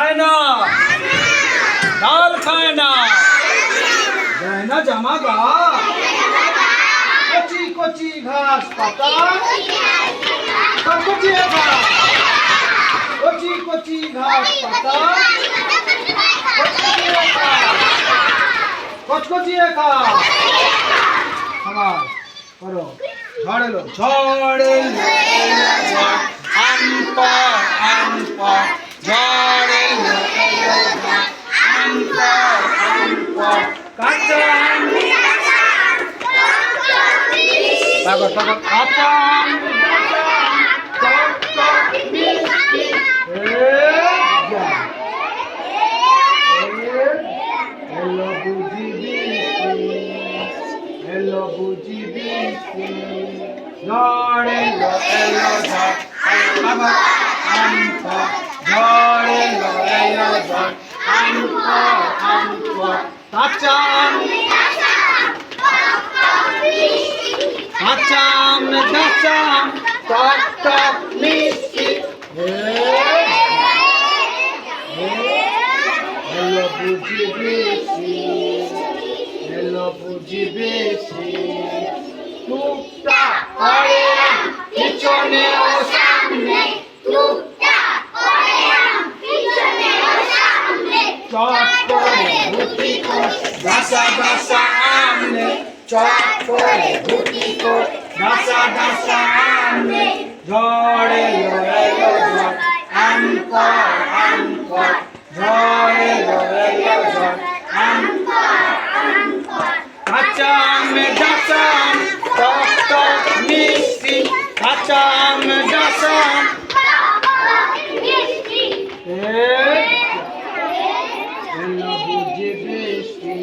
খায় না, ডাল খায় না, দেয় না জামা গা, কচি কচি ঘাস পাতা কচকচিয়ে খা, কচি কচি ঘাস পাতা কচকচিয়ে খা, কচকচিয়ে খা। আমার করো ঝড় এলো, ঝড় এলো, ঝড় আনপর আনপর, ঝড় এলো আনপর আনপর, কাঁচা আম পাগল পাগল, কাঁচা আম টক টক মিষ্টি, এলো বুঝি বৃষ্টি, এলো বুঝি বৃষ্টি, ঝড় এলো এলো ঝড় আবার আনপর, ঝড় এলো এলো ঝড় আনপর আনপর, কাঁচা আম কাঁচা আম কাঁচা আম টক টক মিষ্টি, এলো বুঝি বৃষ্টি, এলো বুঝি বৃষ্টি, টুকটাক করে পিছনে ও সামনে, টুকটাক করে পিছনে ও সামনে, চট করে ভুতি কর গাছা গাছা আমনে, চট করে ভুতি কর গাছা গাছা আমনে, ঝড় এলো এলো ঝড় আনপর আনপর, ঝড় এলো এলো ঝড় আনপর আনপর, কাঁচা আম কাঁচা আম টক টক মিষ্টি, কাঁচা আম কাঁচা আম এলো বুঝি বৃষ্টি।